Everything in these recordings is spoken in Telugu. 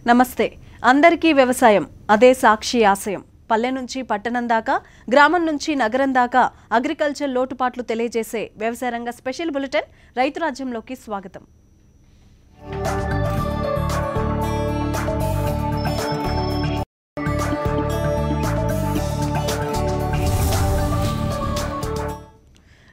నమస్తే. అందరికీ వ్యవసాయం అదే సాక్షి ఆశయం. పల్లె నుంచి పట్టణం దాకా, గ్రామం నుంచి నగరం దాకా అగ్రికల్చర్ లోటుపాట్లు తెలియజేసే వ్యవసాయ రంగ స్పెషల్ బులెటిన్ రైతు రాజ్యంలోకి స్వాగతం.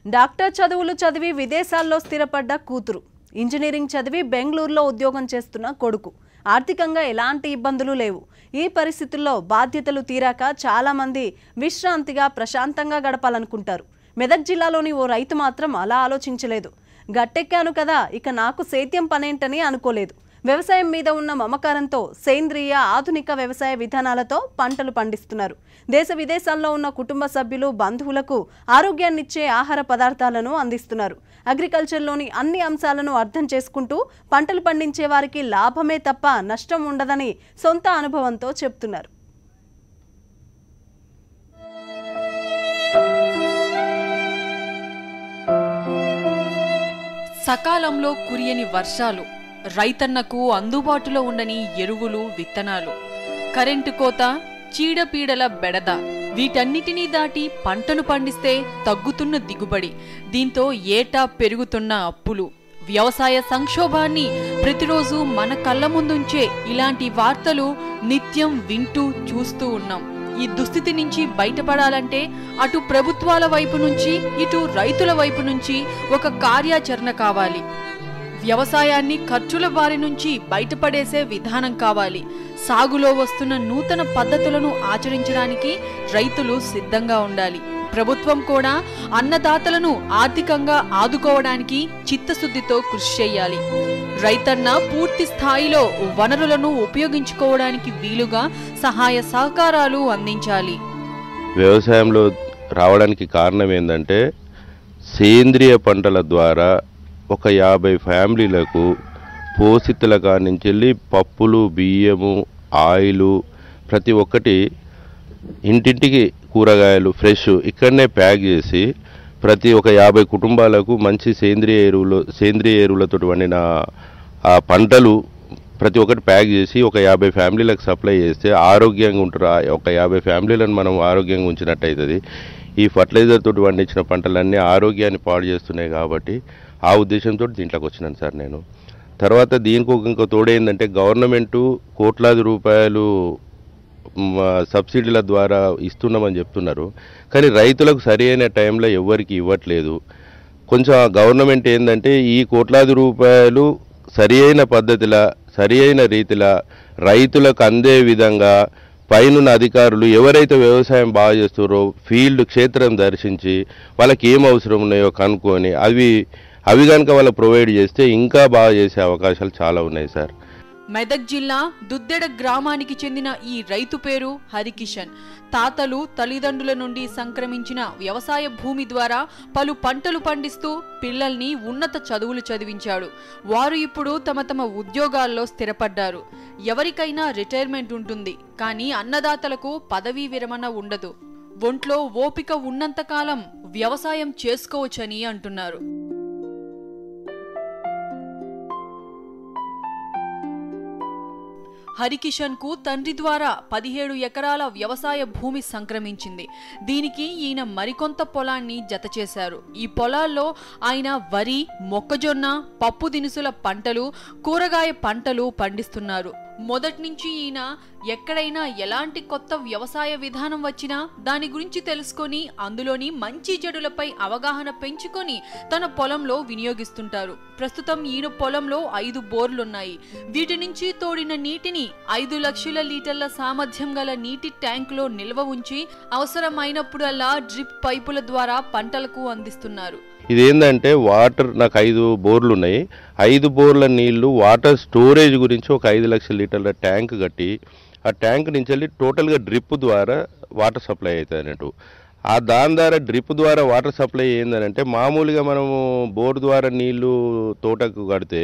డాక్టర్ చదువులు చదివి విదేశాల్లో స్థిరపడ్డ కూతురు, ఇంజనీరింగ్ చదివి బెంగళూరులో ఉద్యోగం చేస్తున్న కొడుకు. ఆర్థికంగా ఎలాంటి ఇబ్బందులు లేవు. ఈ పరిస్థితుల్లో బాధ్యతలు తీరాక చాలా మంది విశ్రాంతిగా ప్రశాంతంగా గడపాలనుకుంటారు. మెదక్ జిల్లాలోని ఓ రైతు మాత్రం అలా ఆలోచించలేదు. గట్టెక్కాను కదా, ఇక నాకు సేద్యం పనేంటని అనుకోలేదు. వ్యవసాయం మీద ఉన్న మమకారంతో సేంద్రియ ఆధునిక వ్యవసాయ విధానాలతో పంటలు పండిస్తున్నారు. దేశ విదేశాల్లో ఉన్న కుటుంబ సభ్యులు, బంధువులకు ఆరోగ్యాన్నిచ్చే ఆహార పదార్థాలను అందిస్తున్నారు. అగ్రికల్చర్లోని అన్ని అంశాలను అర్థం చేసుకుంటూ పంటలు పండించే వారికి లాభమే తప్ప నష్టం ఉండదని సొంత అనుభవంతో చెప్తున్నారు. సకాలంలో కురియని వర్షాలు, రైతన్నకు అందుబాటులో ఉండని ఎరువులు, విత్తనాలు, కరెంటు కోత, చీడపీడల బెడద, వీటన్నిటినీ దాటి పంటను పండిస్తే తగ్గుతున్న దిగుబడి, దీంతో ఏటా పెరుగుతున్న అప్పులు, వ్యవసాయ సంక్షోభాన్ని ప్రతిరోజు మన కళ్ళ ముందుంచే ఇలాంటి వార్తలు నిత్యం వింటూ చూస్తూ ఉన్నాం. ఈ దుస్థితి నుంచి బయటపడాలంటే అటు ప్రభుత్వాల వైపు నుంచి, ఇటు రైతుల వైపు నుంచి ఒక కార్యాచరణ కావాలి. వ్యవసాయాన్ని ఖర్చుల బారి నుంచి బయటపడేసే విధానం కావాలి. సాగులో వస్తున్న నూతన పద్ధతులను ఆచరించడానికి రైతులు సిద్ధంగా ఉండాలి. ప్రభుత్వం కూడా అన్నదాతలను ఆర్థికంగా ఆదుకోవడానికి చిత్తశుద్ధితో కృషి చేయాలి. రైతన్న పూర్తి స్థాయిలో వనరులను ఉపయోగించుకోవడానికి వీలుగా సహాయ సహకారాలు అందించాలి. వ్యవసాయంలో రావడానికి కారణం ఏంటంటే సేంద్రియ పంటల ద్వారా ఒక 50 ఫ్యామిలీలకు పోషితుల కాడి నుంచి వెళ్ళి పప్పులు, బియ్యము, ఆయిలు, ప్రతి ఒక్కటి ఇంటింటికి కూరగాయలు ఫ్రెష్ ఇక్కడనే ప్యాక్ చేసి ప్రతి ఒక 50 కుటుంబాలకు మంచి సేంద్రియ ఎరువులతో వండిన ఆ పంటలు ప్రతి ఒక్కటి ప్యాక్ చేసి ఒక 50 ఫ్యామిలీలకు సప్లై చేస్తే ఆరోగ్యంగా ఉంటారు. ఒక 50 ఫ్యామిలీలను మనం ఆరోగ్యంగా ఉంచినట్టు అవుతుంది. ఈ ఫర్టిలైజర్ తోటి పండించిన పంటలన్నీ ఆరోగ్యాన్ని పాడు చేస్తున్నాయి. కాబట్టి ఆ ఉద్దేశంతో దీంట్లోకి వచ్చినాను సార్ నేను. తర్వాత దీనికి ఇంకో తోడేందంటే గవర్నమెంటు కోట్లాది రూపాయలు సబ్సిడీల ద్వారా ఇస్తున్నామని చెప్తున్నారు. కానీ రైతులకు సరి అయిన టైంలో ఎవరికి ఇవ్వట్లేదు. కొంచెం గవర్నమెంట్ ఏంటంటే ఈ కోట్లాది రూపాయలు సరి అయిన పద్ధతిలో, సరి అయిన రీతిలో రైతులకు అందే విధంగా పైనున్న అధికారులు ఎవరైతే వ్యవసాయం బాగా చేస్తారో ఫీల్డ్ క్షేత్రం దర్శించి వాళ్ళకి ఏం అవసరం ఉన్నాయో కనుక్కొని అవి కనుక వాళ్ళకి ప్రొవైడ్ చేస్తే ఇంకా బాగా చేసే అవకాశాలు చాలా ఉన్నాయి సార్. మెదక్ జిల్లా దుద్దెడ గ్రామానికి చెందిన ఈ రైతు పేరు హరికిషన్. తాతలు, తల్లిదండ్రుల నుండి సంక్రమించిన వ్యవసాయ భూమి ద్వారా పలు పంటలు పండిస్తూ పిల్లల్ని ఉన్నత చదువులు చదివించాడు. వారు ఇప్పుడు తమ ఉద్యోగాల్లో స్థిరపడ్డారు. ఎవరికైనా రిటైర్మెంట్ ఉంటుంది, కానీ అన్నదాతలకు పదవీ విరమణ ఉండదు. ఒంట్లో ఓపిక ఉన్నంతకాలం వ్యవసాయం చేసుకోవచ్చని అంటున్నారు. హరికిషన్ కు తండ్రి ద్వారా 17 ఎకరాల వ్యవసాయ భూమి సంక్రమించింది. దీనికి ఈయన మరికొంత పొలాన్ని జత చేశారు. ఈ పొలాల్లో ఆయన వరి, మొక్కజొన్న, పప్పు దినుసుల పంటలు, కూరగాయ పంటలు పండిస్తున్నారు. మొదటి నుంచి ఈయన ఎక్కడైనా ఎలాంటి కొత్త వ్యవసాయ విధానం వచ్చినా దాని గురించి తెలుసుకొని అందులోని మంచి చెడులపై అవగాహన పెంచుకొని తన పొలంలో వినియోగిస్తుంటారు. ప్రస్తుతం ఈయన పొలంలో 5 బోర్లున్నాయి. వీటి నుంచి తోడిన నీటిని 5 లక్షల లీటర్ల సామర్థ్యం గల నీటి ట్యాంకులో నిల్వ ఉంచి అవసరమైనప్పుడల్లా డ్రిప్ పైపుల ద్వారా పంటలకు అందిస్తున్నారు. ఇదేంటంటే వాటర్, నాకు 5 బోర్లు ఉన్నాయి. 5 బోర్ల నీళ్లు వాటర్ స్టోరేజ్ గురించి ఒక 5 లక్షల లీటర్ల ట్యాంక్ కట్టి ఆ ట్యాంక్ నుంచి వెళ్ళి టోటల్గా డ్రిప్ ద్వారా వాటర్ సప్లై అవుతుంది అన్నట్టు. ఆ దాని ద్వారా డ్రిప్ ద్వారా వాటర్ సప్లై ఏంటంటే మామూలుగా మనము బోర్ ద్వారా నీళ్లు తోటకు కడితే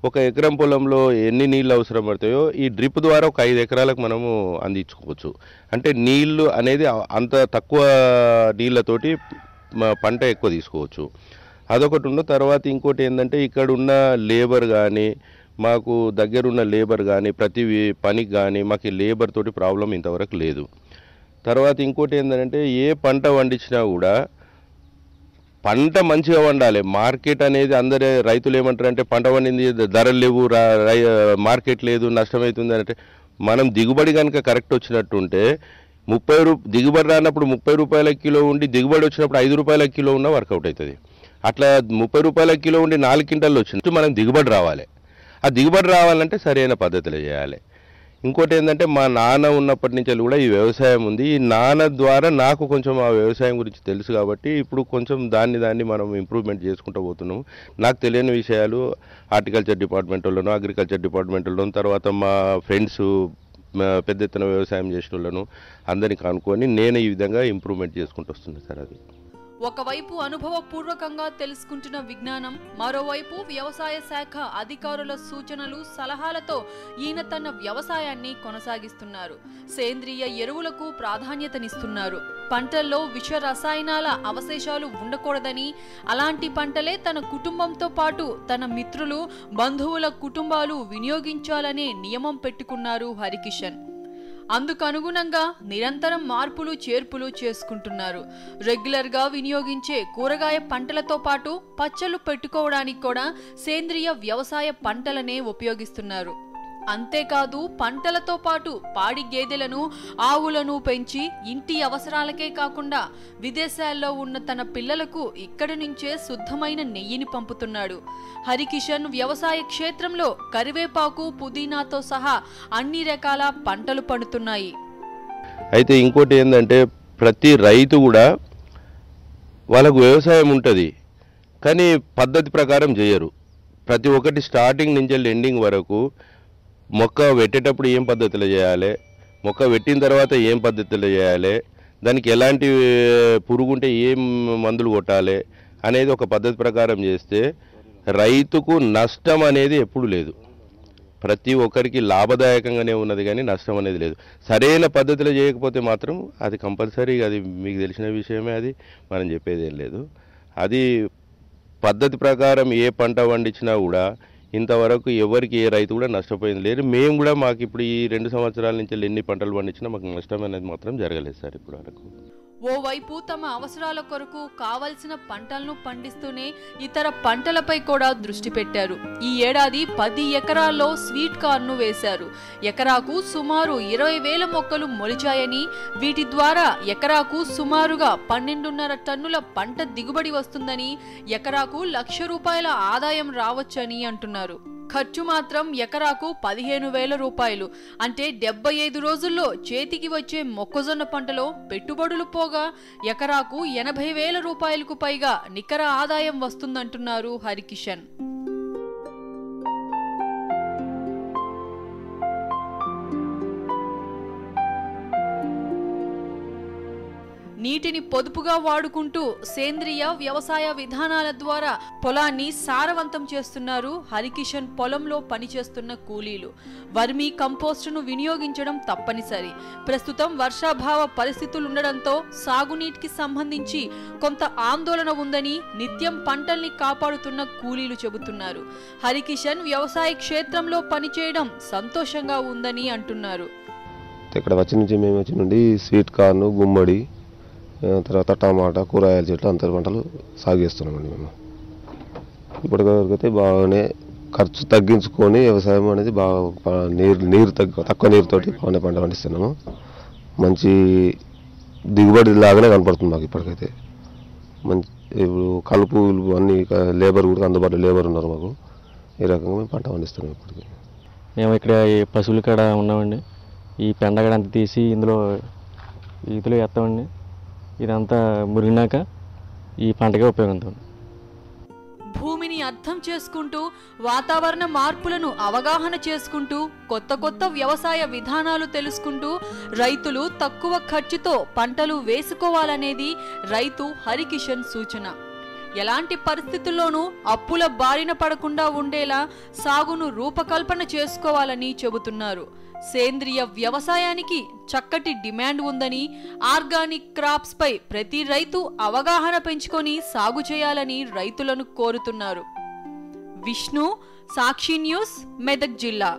ఒక ఎకరం పొలంలో ఎన్ని నీళ్ళు అవసరం పడతాయో ఈ డ్రిప్ ద్వారా ఒక 5 ఎకరాలకు మనము అందించుకోవచ్చు. అంటే నీళ్లు అనేది అంత తక్కువ నీళ్ళతోటి పంట ఎక్కువ తీసుకోవచ్చు. అదొకటి ఉన్న తర్వాత ఇంకోటి ఏంటంటే ఇక్కడ ఉన్న లేబర్ కానీ మాకు దగ్గరున్న లేబర్ కానీ ప్రతి పనికి కానీ మాకు లేబర్ తోటి ప్రాబ్లం ఇంతవరకు లేదు. తర్వాత ఇంకోటి ఏంటంటే ఏ పంట పండించినా కూడా పంట మంచిగా వండాలి. మార్కెట్ అనేది అందరే రైతులు ఏమంటారంటే పంట పండింది ధరలు లేవు, మార్కెట్ లేదు, నష్టమవుతుంది అంటే మనం దిగుబడి కనుక కరెక్ట్ వచ్చినట్టుంటే దిగుబడి రానప్పుడు 30 రూపాయల కిలో ఉండి దిగుబడి వచ్చినప్పుడు 5 రూపాయల కిలో ఉన్న వర్కౌట్ అవుతుంది. అట్లా 30 రూపాయల కిలో ఉండి 4 క్వింటాలు వచ్చినట్టు మనం దిగుబడి రావాలి. ఆ దిగుబడి రావాలంటే సరైన పద్ధతిలో చేయాలి. ఇంకోటి ఏంటంటే మా నాన్న ఉన్నప్పటి నుంచి కూడా ఈ వ్యవసాయం ఉంది. ఈ నాన్న ద్వారా నాకు కొంచెం ఆ వ్యవసాయం గురించి తెలుసు కాబట్టి ఇప్పుడు కొంచెం దాన్ని మనం ఇంప్రూవ్మెంట్ చేసుకుంటూ పోతున్నాము. నాకు తెలియని విషయాలు హార్టికల్చర్ డిపార్ట్మెంట్లోనూ అగ్రికల్చర్ డిపార్ట్మెంట్లోనూ తర్వాత మా ఫ్రెండ్స్ పెద్ద ఎత్తున వ్యవసాయం చేసిన వాళ్ళను అందరినీ కనుక్కొని నేను ఈ విధంగా ఇంప్రూవ్మెంట్ చేసుకుంటూ వస్తున్నాను సార్. అది ఒకవైపు అనుభవపూర్వకంగా తెలుసుకుంటున్న విజ్ఞానం, మరోవైపు వ్యవసాయ శాఖ అధికారుల సూచనలు సలహాలతో ఈయన తన వ్యవసాయాన్ని కొనసాగిస్తున్నారు. సేంద్రియ ఎరువులకు ప్రాధాన్యతనిస్తున్నారు. పంటల్లో విష రసాయనాల అవశేషాలు ఉండకూడదని, అలాంటి పంటలే తన కుటుంబంతో పాటు తన మిత్రులు బంధువుల కుటుంబాలు వినియోగించాలనే నియమం పెట్టుకున్నారు హరికిషన్. అందుకనుగుణంగా నిరంతరం మార్పులు చేర్పులు చేసుకుంటున్నారు. రెగ్యులర్గా వినియోగించే కూరగాయ పంటలతో పాటు పచ్చళ్ళు పెట్టుకోవడానికి కూడా సేంద్రియ వ్యవసాయ పంటలనే ఉపయోగిస్తున్నారు. అంతేకాదు పంటలతో పాటు పాడి గేదెలను ఆవులను పెంచి ఇంటి అవసరాలకే కాకుండా విదేశాల్లో ఉన్న తన పిల్లలకు ఇక్కడి నుంచే శుద్ధమైన నెయ్యిని పంపుతున్నాడు. హరికిషన్ వ్యవసాయ క్షేత్రంలో కరివేపాకు పుదీనాతో సహా అన్ని రకాల పంటలు పండుతున్నాయి. అయితే ఇంకోటి ఏంటంటే ప్రతి రైతు కూడా వాళ్ళకు వ్యవసాయం ఉంటుంది కానీ పద్ధతి ప్రకారం చేయరు. ప్రతి ఒక్కటి స్టార్టింగ్ నుంచి ఎండింగ్ వరకు మొక్క పెట్టేటప్పుడు ఏం పద్ధతిలో చేయాలి, మొక్క పెట్టిన తర్వాత ఏం పద్ధతిలో చేయాలి, దానికి ఎలాంటి పురుగుంటే ఏం మందులు కొట్టాలి అనేది ఒక పద్ధతి ప్రకారం చేస్తే రైతుకు నష్టం అనేది ఎప్పుడు లేదు. ప్రతి ఒక్కరికి లాభదాయకంగానే ఉన్నది కానీ నష్టం అనేది లేదు. సరైన పద్ధతిలో చేయకపోతే మాత్రం అది కంపల్సరీ, అది మీకు తెలిసిన విషయమే, అది మనం చెప్పేది ఏం లేదు. అది పద్ధతి ప్రకారం ఏ పంట పండించినా కూడా ఇంతవరకు ఎవరికి ఏ రైతు కూడా నష్టపోయింది లేదు. మేము కూడా మాకు ఇప్పుడు ఈ 2 సంవత్సరాల నుంచి ఎన్ని పంటలు పండించినా మాకు నష్టం అనేది మాత్రం జరగలేదు సార్ ఇప్పుడు వరకు. ఓవైపు తమ అవసరాల కొరకు కావలసిన పంటలను పండిస్తూనే ఇతర పంటలపై కూడా దృష్టి పెట్టారు. ఈ ఏడాది 10 ఎకరాల్లో స్వీట్ కార్న్ వేశారు. ఎకరాకు సుమారు 20,000 మొక్కలు మొలిచాయని, వీటి ద్వారా ఎకరాకు సుమారుగా 12.5 టన్నుల పంట దిగుబడి వస్తుందని, ఎకరాకు ₹1,00,000 ఆదాయం రావచ్చని అంటున్నారు. ఖర్చు మాత్రం ఎకరాకు 15,000 రూపాయలు. అంటే 75 రోజుల్లో చేతికి వచ్చే మొక్కజొన్న పంటలో పెట్టుబడులు పోగా ఎకరాకు 80,000 రూపాయలకు పైగా నికర ఆదాయం వస్తుందంటున్నారు హరికిషన్. నీటిని పొదుపుగా వాడుకుంటూ సేంద్రియ వ్యవసాయ విధానాల ద్వారా పొలాన్ని సారవంతం చేస్తున్నారు హరికిషన్. పొలంలో పనిచేస్తున్న కూలీలు వర్మీ కంపోస్టును వినియోగించడం తప్పనిసరి. ప్రస్తుతం వర్షాభావ పరిస్థితులుండడంతో సాగునీటికి సంబంధించి కొంత ఆందోళన ఉందని నిత్యం పంటల్ని కాపాడుతున్న కూలీలు చెబుతున్నారు. హరికిషన్ వ్యవసాయ క్షేత్రంలో పనిచేయడం సంతోషంగా ఉందని అంటున్నారు. ఇక్కడ మేము వచ్చి నుండి స్వీట్ కార్న్, గుమ్మడి, తర్వాత టమాటా, కూరగాయల చెట్లు అంతర పంటలు సాగు చేస్తున్నామండి. మేము ఇప్పటివరకైతే బాగానే ఖర్చు తగ్గించుకొని వ్యవసాయం అనేది బాగా తక్కువ నీరుతోటి బాగానే పంట పండిస్తున్నాము. మంచి దిగుబడి లాగానే కనపడుతుంది మాకు ఇప్పటికైతే. మంచి ఇప్పుడు కలుపు అన్ని లేబర్ కూడా అందుబాటులో లేబర్ ఉన్నారు మాకు. ఈ రకంగా మేము పంట పండిస్తున్నాం. ఇప్పటికి మేము ఇక్కడ పశువుల కాడ ఉన్నామండి. ఈ పెండగడ అంతా తీసి ఇందులో వేస్తామండి. ఇదంతా మురిగినాక ఈ పంటగా ఉపయోగపడుతుంది. భూమిని అర్థం చేసుకుంటూ వాతావరణ మార్పులను అవగాహన చేసుకుంటూ కొత్త వ్యవసాయ విధానాలు తెలుసుకుంటూ రైతులు తక్కువ ఖర్చుతో పంటలు వేసుకోవాలనేది రైతు హరికిషన్ సూచన. ఎలాంటి పరిస్థితుల్లోనూ అప్పుల బారిన పడకుండా ఉండేలా సాగును రూపకల్పన చేసుకోవాలని చెబుతున్నారు. సేంద్రియ వ్యవసాయానికి చక్కటి డిమాండ్ ఉందని, ఆర్గానిక్ క్రాప్స్ పై ప్రతి రైతు అవగాహన పెంచుకొని సాగు చేయాలని రైతులను కోరుతున్నారు. విష్ణు, సాక్షి న్యూస్, మెదక్ జిల్లా.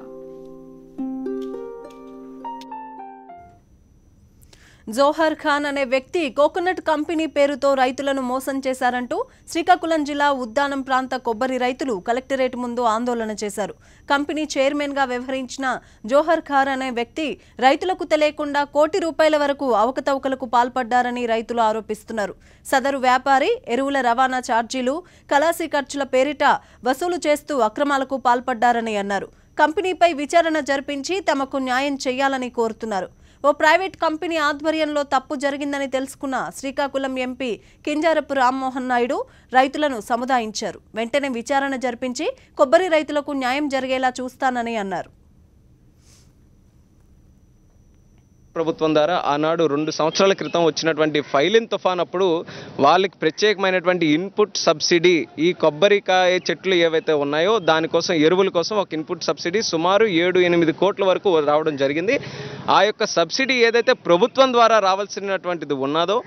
జోహర్ ఖాన్ అనే వ్యక్తి కోకోనట్ కంపెనీ పేరుతో రైతులను మోసం చేశారంటూ శ్రీకాకుళం జిల్లా ఉద్దానం ప్రాంత కొబ్బరి రైతులు కలెక్టరేట్ ముందు ఆందోళన చేశారు. కంపెనీ చైర్మన్ గా వ్యవహరించిన జోహర్ ఖాన్ అనే వ్యక్తి రైతులకు తెలియకుండా కోటి రూపాయల వరకు అవకతవకలకు పాల్పడ్డారని రైతులు ఆరోపిస్తున్నారు. సదరు వ్యాపారి ఎరువుల రవాణా ఛార్జీలు, కలాసీ ఖర్చుల పేరిట వసూలు చేస్తూ అక్రమాలకు పాల్పడ్డారని అన్నారు. కంపెనీపై విచారణ జరిపించి తమకు న్యాయం చేయాలని కోరుతున్నారు. ఓ ప్రైవేట్ కంపెనీ ఆధ్వర్యంలో తప్పు జరిగిందని తెలుసుకున్న శ్రీకాకుళం ఎంపీ కింజారపు రామ్మోహన్ నాయుడు రైతులను సముదాయించారు. వెంటనే విచారణ జరిపించి కొబ్బరి రైతులకు న్యాయం జరిగేలా చూస్తానని అన్నారు. ప్రభుత్వం ద్వారా ఆనాడు 2 సంవత్సరాల క్రితం వచ్చినటువంటి ఫైలిన్ తుఫాన్ అప్పుడు వాళ్ళకి ప్రత్యేకమైనటువంటి ఇన్పుట్ సబ్సిడీ, ఈ కొబ్బరికాయ చెట్లు ఏవైతే ఉన్నాయో దానికోసం ఎరువుల కోసం ఒక ఇన్పుట్ సబ్సిడీ సుమారు 7-8 కోట్ల వరకు రావడం జరిగింది. ఆ యొక్క సబ్సిడీ ఏదైతే ప్రభుత్వం ద్వారా రావాల్సినటువంటిది ఉన్నదో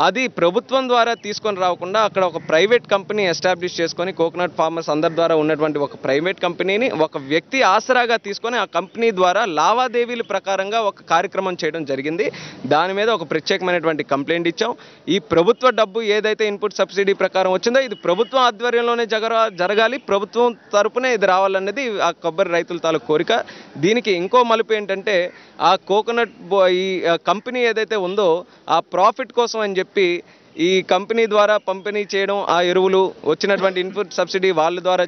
అది ప్రభుత్వం ద్వారా తీసుకొని రాకుండా అక్కడ ఒక ప్రైవేట్ కంపెనీ ఎస్టాబ్లిష్ చేసుకొని కోకోనట్ ఫార్మర్స్ అందరి ద్వారా ఉన్నటువంటి ఒక ప్రైవేట్ కంపెనీని ఒక వ్యక్తి ఆసరాగా తీసుకొని ఆ కంపెనీ ద్వారా లావాదేవీల ప్రకారంగా ఒక కార్యక్రమం చేయడం జరిగింది. దాని మీద ఒక ప్రత్యేకమైనటువంటి కంప్లైంట్ ఇచ్చాం. ఈ ప్రభుత్వ డబ్బు ఏదైతే ఇన్పుట్ సబ్సిడీ ప్రకారం వచ్చిందో ఇది ప్రభుత్వం ఆధ్వర్యంలోనే జరగాలి, ప్రభుత్వం తరపునే ఇది రావాలన్నది ఆ కొబ్బరి రైతుల తాలూకు కోరిక. దీనికి ఇంకో మలుపు ఏంటంటే ఆ కోకోనట్ ఈ కంపెనీ ఏదైతే ఉందో ఆ ప్రాఫిట్ కోసం అని చెప్పి ఈ కంపెనీ ద్వారా పంపిణీ చేయడం, ఆ ఎరువులు వచ్చినటువంటి ఇన్పుట్ సబ్సిడీ వాళ్ళ ద్వారా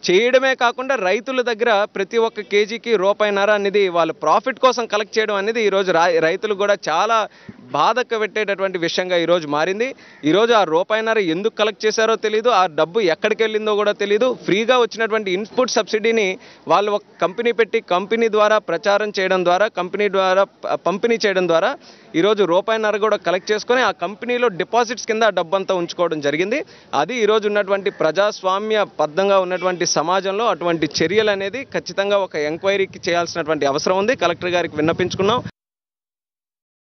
చేయడమే కాకుండా రైతుల దగ్గర ప్రతి ఒక్క కేజీకి ₹1.5 అనేది వాళ్ళ ప్రాఫిట్ కోసం కలెక్ట్ చేయడం అనేది ఈరోజు రైతులు కూడా చాలా బాధకు పెట్టేటటువంటి విషయంగా ఈరోజు మారింది. ఈరోజు ఆ ₹1.5 ఎందుకు కలెక్ట్ చేశారో తెలియదు, ఆ డబ్బు ఎక్కడికి వెళ్ళిందో కూడా తెలియదు. ఫ్రీగా వచ్చినటువంటి ఇన్పుట్ సబ్సిడీని వాళ్ళు ఒక కంపెనీ పెట్టి కంపెనీ ద్వారా ప్రచారం చేయడం ద్వారా, కంపెనీ ద్వారా పంపిణీ చేయడం ద్వారా ఈరోజు ₹1.5 కూడా కలెక్ట్ చేసుకొని ఆ కంపెనీలో డిపాజిట్స్ కింద ఆ డబ్బంతా ఉంచుకోవడం జరిగింది. అది ఈరోజు ఉన్నటువంటి ప్రజాస్వామ్యబద్ధంగా ఉన్నటువంటి సమాజంలో అటువంటి చర్యలు అనేది ఖచ్చితంగా ఒక ఎంక్వైరీకి చేయాల్సినటువంటి అవసరం ఉంది. కలెక్టర్ గారికి విన్నపించుకున్నాం.